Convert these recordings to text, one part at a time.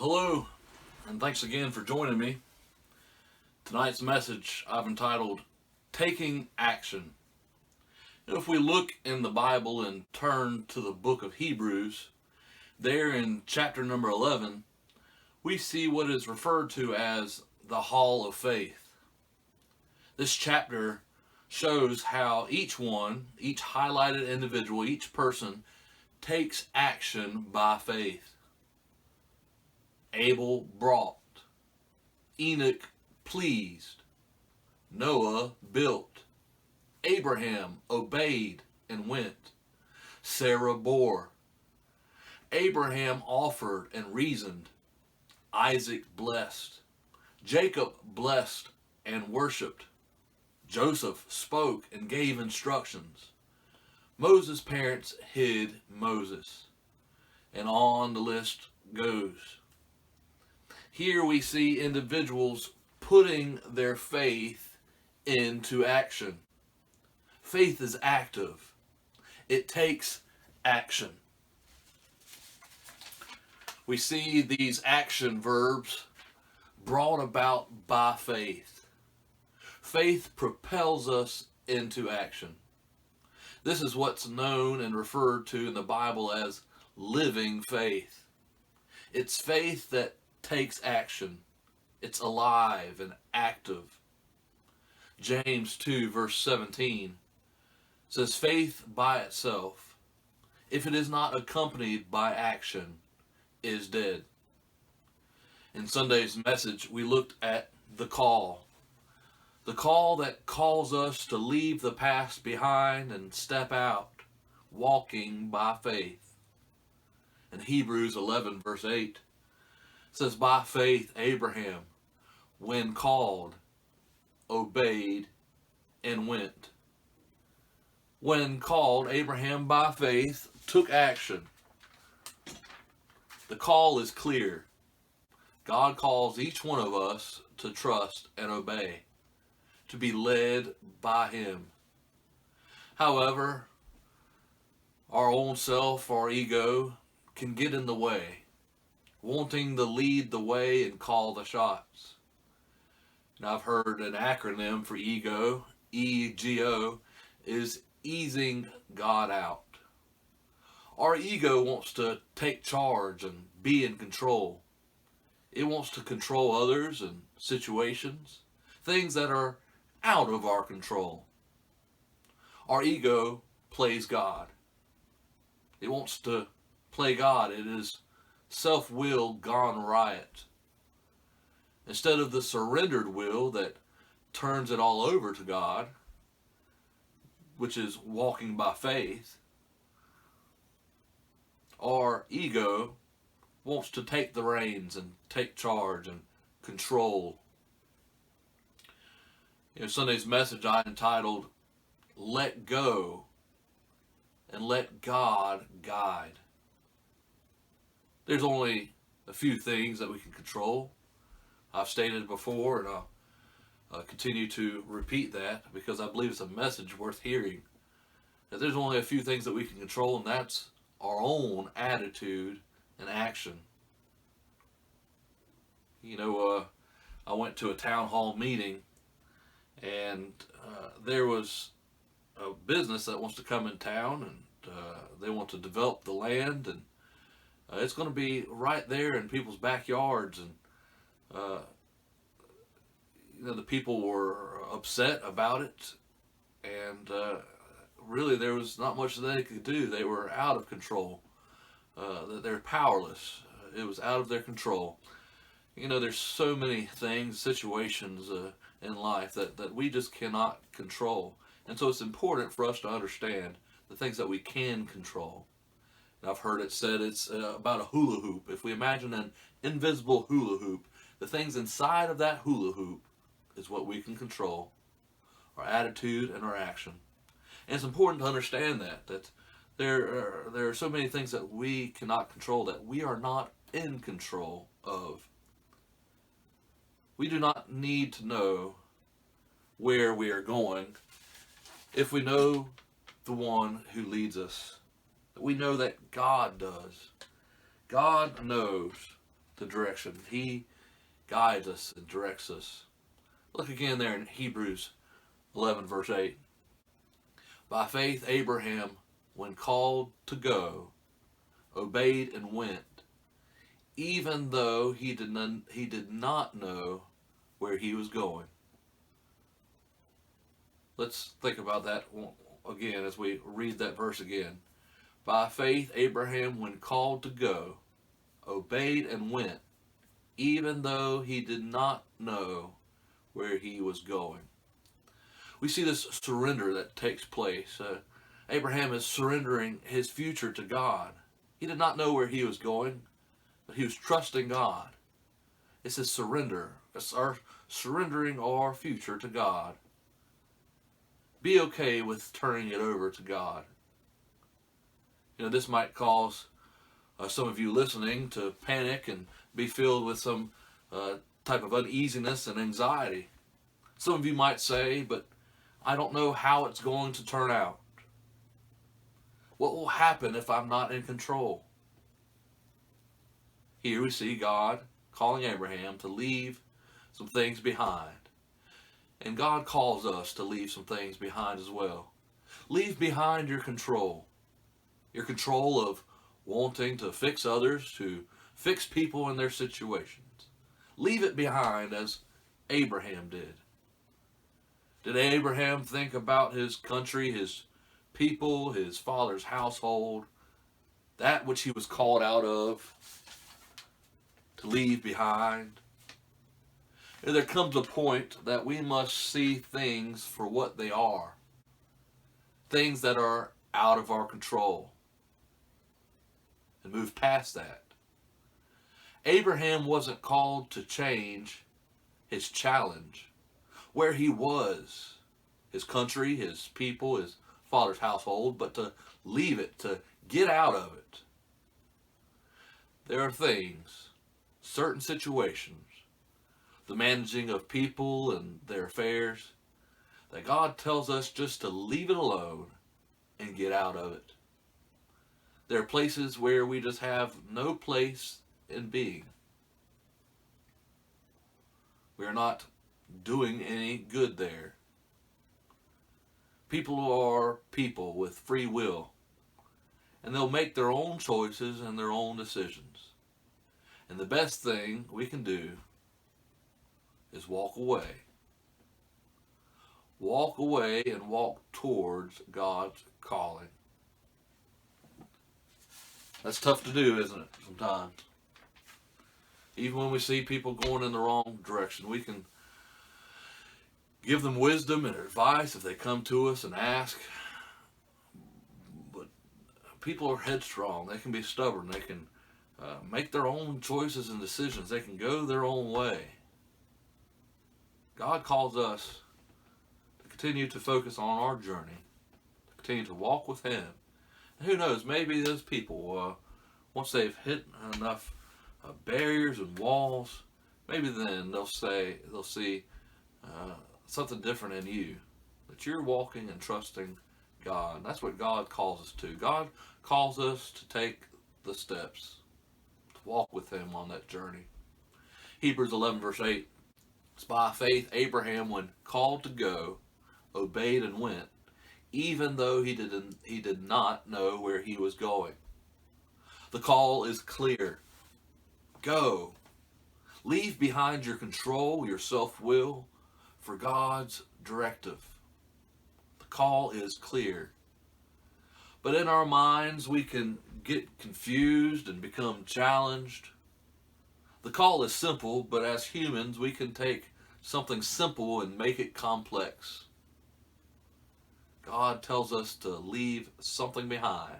Hello, and thanks again for joining me. Tonight's message I've entitled, Taking Action. If we look in the Bible and turn to the book of Hebrews, there in chapter number 11, we see what is referred to as the Hall of Faith. This chapter shows how each highlighted individual, each person, takes action by faith. Abel brought, Enoch pleased, Noah built, Abraham obeyed and went, Sarah bore, Abraham offered and reasoned, Isaac blessed, Jacob blessed and worshipped, Joseph spoke and gave instructions, Moses' parents hid Moses, and on the list goes. Here we see individuals putting their faith into action. Faith is active. It takes action. We see these action verbs brought about by faith. Faith propels us into action. This is what's known and referred to in the Bible as living faith. It's faith that takes action. It's alive and active. James 2 verse 17 says, faith by itself, if it is not accompanied by action, is dead. In Sunday's message, we looked at the call. The call that calls us to leave the past behind and step out, walking by faith. In Hebrews 11 verse 8, says, by faith Abraham, when called, obeyed and went. When called, Abraham by faith took action. The call is clear. God calls each one of us to trust and obey, to be led by Him. However, our own self, our ego, can get in the way, wanting to lead the way and call the shots. And I've heard an acronym for ego, E-G-O, is easing God out. Our ego wants to take charge and be in control. It wants to control others and situations, things that are out of our control. Our ego plays God. It wants to play God. It is self-will gone riot. Instead of the surrendered will that turns it all over to God, which is walking by faith, our ego wants to take the reins and take charge and control. In Sunday's message I entitled, Let Go and Let God Guide. There's only a few things that we can control. I've stated it before, and I'll continue to repeat that because I believe it's a message worth hearing. That there's only a few things that we can control, and that's our own attitude and action. I went to a town hall meeting, and there was a business that wants to come in town, and they want to develop the land, and it's going to be right there in people's backyards, and the people were upset about it, and really there was not much that they could do. They were out of control. They're powerless. It was out of their control. There's so many things, situations in life that we just cannot control, and so it's important for us to understand the things that we can control. I've heard it said it's about a hula hoop. If we imagine an invisible hula hoop, the things inside of that hula hoop is what we can control, our attitude and our action. And it's important to understand that there are so many things that we cannot control that we are not in control of. We do not need to know where we are going if we know the one who leads us. We know that God does. God knows the direction. He guides us and directs us. Look again there in Hebrews 11, verse 8. By faith, Abraham, when called to go, obeyed and went, even though he did not know where he was going. Let's think about that again as we read that verse again. By faith, Abraham, when called to go, obeyed and went, even though he did not know where he was going. We see this surrender that takes place. Abraham is surrendering his future to God. He did not know where he was going, but he was trusting God. It's a surrender. It's our surrendering our future to God. Be okay with turning it over to God. You know, this might cause some of you listening to panic and be filled with some type of uneasiness and anxiety. Some of you might say, but I don't know how it's going to turn out. What will happen if I'm not in control? Here we see God calling Abraham to leave some things behind. And God calls us to leave some things behind as well. Leave behind your control. Your control of wanting to fix others, to fix people in their situations. Leave it behind as Abraham did. Did Abraham think about his country, his people, his father's household, that which he was called out of to leave behind? And there comes a point that we must see things for what they are. Things that are out of our control. And move past that. Abraham wasn't called to change his challenge, where he was, his country, his people, his father's household, but to leave it, to get out of it. There are things, certain situations, the managing of people and their affairs, that God tells us just to leave it alone and get out of it. There are places where we just have no place in being. We are not doing any good there. People are people with free will, and they'll make their own choices and their own decisions. And the best thing we can do is walk away. Walk away and walk towards God's calling. That's tough to do, isn't it, sometimes? Even when we see people going in the wrong direction, we can give them wisdom and advice if they come to us and ask. But people are headstrong. They can be stubborn. They can make their own choices and decisions. They can go their own way. God calls us to continue to focus on our journey, to continue to walk with Him. And who knows, maybe those people, once they've hit enough barriers and walls, maybe then they'll see something different in you, that you're walking and trusting God. And that's what God calls us to. God calls us to take the steps, to walk with Him on that journey. Hebrews 11 verse 8, it's by faith Abraham, when called to go, obeyed and went, even though he did not know where he was going. The call is clear. Go. Leave behind your control, your self-will, for God's directive. The call is clear. But in our minds, we can get confused and become challenged. The call is simple, but as humans, we can take something simple and make it complex. God tells us to leave something behind.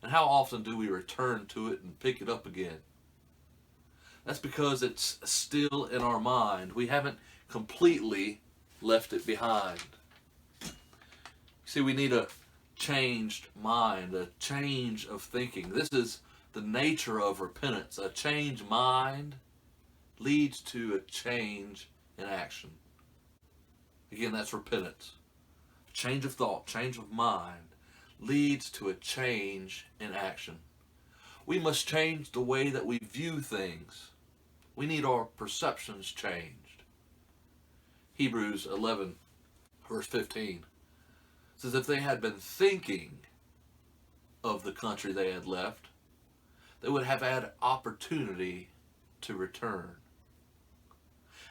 And how often do we return to it and pick it up again? That's because it's still in our mind. We haven't completely left it behind. See, we need a changed mind, a change of thinking. This is the nature of repentance. A changed mind leads to a change in action. Again, that's repentance. Change of thought, change of mind leads to a change in action. We must change the way that we view things. We need our perceptions changed. Hebrews 11, verse 15 says, if they had been thinking of the country they had left, they would have had opportunity to return.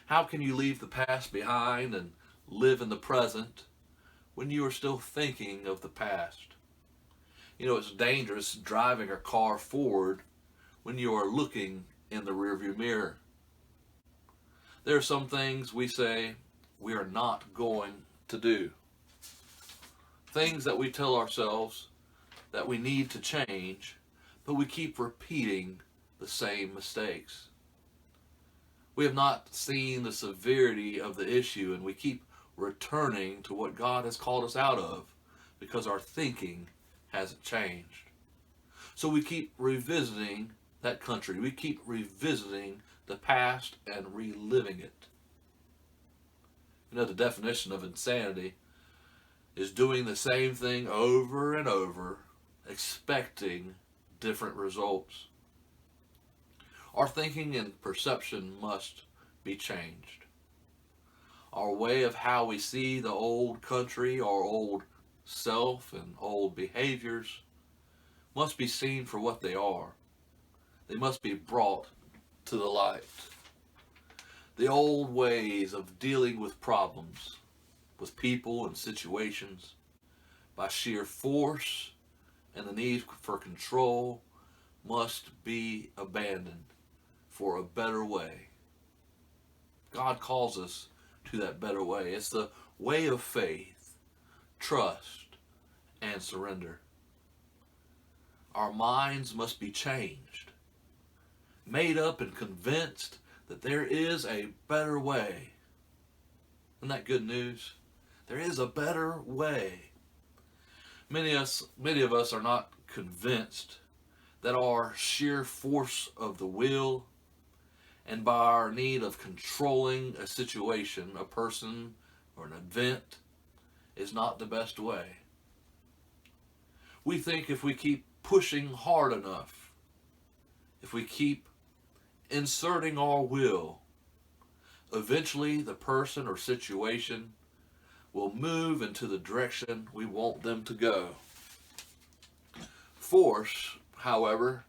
How can you leave the past behind and live in the present when you are still thinking of the past? You know, it's dangerous driving a car forward when you are looking in the rearview mirror. There are some things we say we are not going to do. Things that we tell ourselves that we need to change, but we keep repeating the same mistakes. We have not seen the severity of the issue, and we keep returning to what God has called us out of because our thinking hasn't changed. So we keep revisiting that country. We keep revisiting the past and reliving it. You know, the definition of insanity is doing the same thing over and over, expecting different results. Our thinking and perception must be changed. Our way of how we see the old country, our old self and old behaviors must be seen for what they are. They must be brought to the light. The old ways of dealing with problems, with people and situations, by sheer force and the need for control must be abandoned for a better way. God calls us to that better way. It's the way of faith, trust, and surrender. Our minds must be changed, made up and convinced that there is a better way. Isn't that good news? There is a better way. Many of us are not convinced that our sheer force of the will and by our need of controlling a situation, a person, or an event is not the best way. We think if we keep pushing hard enough, if we keep inserting our will, eventually the person or situation will move into the direction we want them to go. Force, however,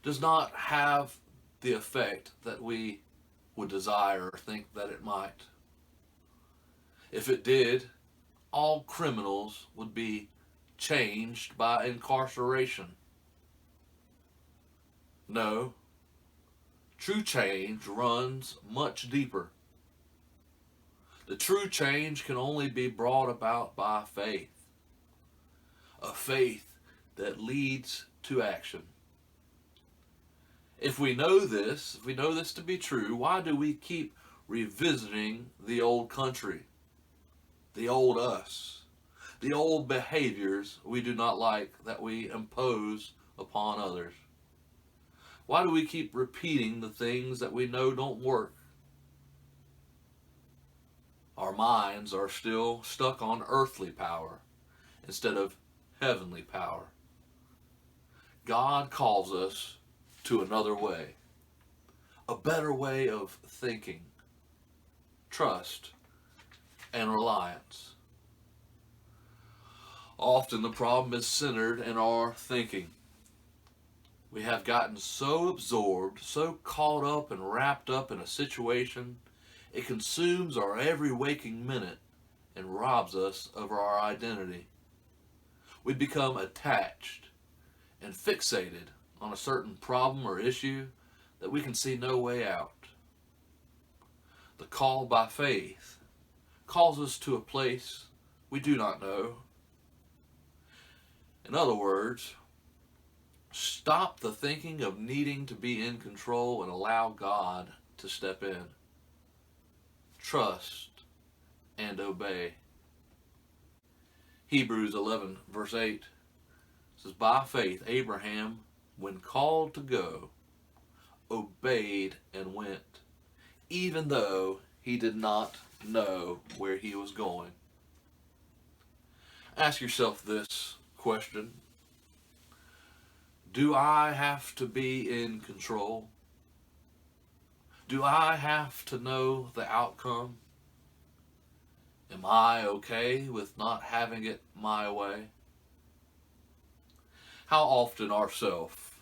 does not have the effect that we would desire or think that it might. If it did, all criminals would be changed by incarceration. No, true change runs much deeper. The true change can only be brought about by faith. A faith that leads to action. If we know this to be true, why do we keep revisiting the old country, the old us, the old behaviors we do not like that we impose upon others? Why do we keep repeating the things that we know don't work? Our minds are still stuck on earthly power instead of heavenly power. God calls us to another way, a better way of thinking, trust, and reliance. Often the problem is centered in our thinking. We have gotten so absorbed, so caught up and wrapped up in a situation, it consumes our every waking minute and robs us of our identity. We become attached and fixated on a certain problem or issue that we can see no way out. The call by faith calls us to a place we do not know. In other words, stop the thinking of needing to be in control and allow God to step in. Trust and obey. Hebrews 11 verse 8 says, by faith Abraham, when called to go, obeyed and went, even though he did not know where he was going. Ask yourself this question. Do I have to be in control? Do I have to know the outcome? Am I okay with not having it my way? How often ourself,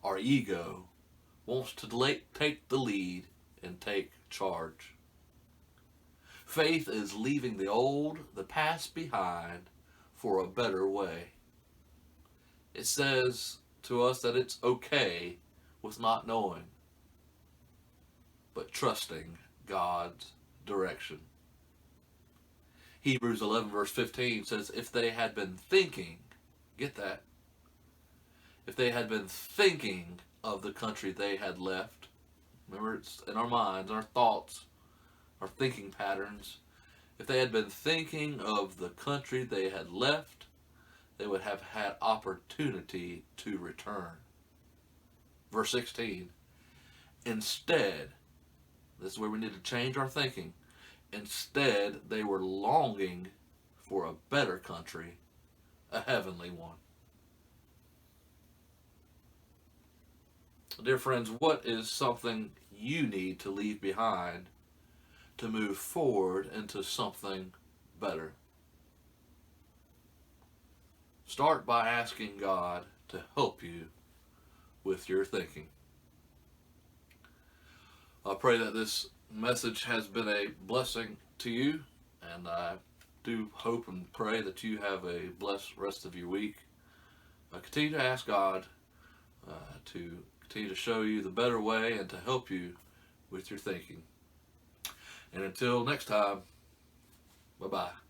our ego, wants to take the lead and take charge. Faith is leaving the old, the past behind for a better way. It says to us that it's okay with not knowing, but trusting God's direction. Hebrews 11 verse 15 says, if they had been thinking, get that, if they had been thinking of the country they had left, remember it's in our minds, our thoughts, our thinking patterns, if they had been thinking of the country they had left, they would have had opportunity to return. Verse 16, instead, this is where we need to change our thinking. Instead, they were longing for a better country, a heavenly one. Dear friends, what is something you need to leave behind to move forward into something better? Start by asking God to help you with your thinking. I pray that this message has been a blessing to you, and I do hope and pray that you have a blessed rest of your week. Continue to ask God to continue to show you the better way and to help you with your thinking. And until next time, bye-bye.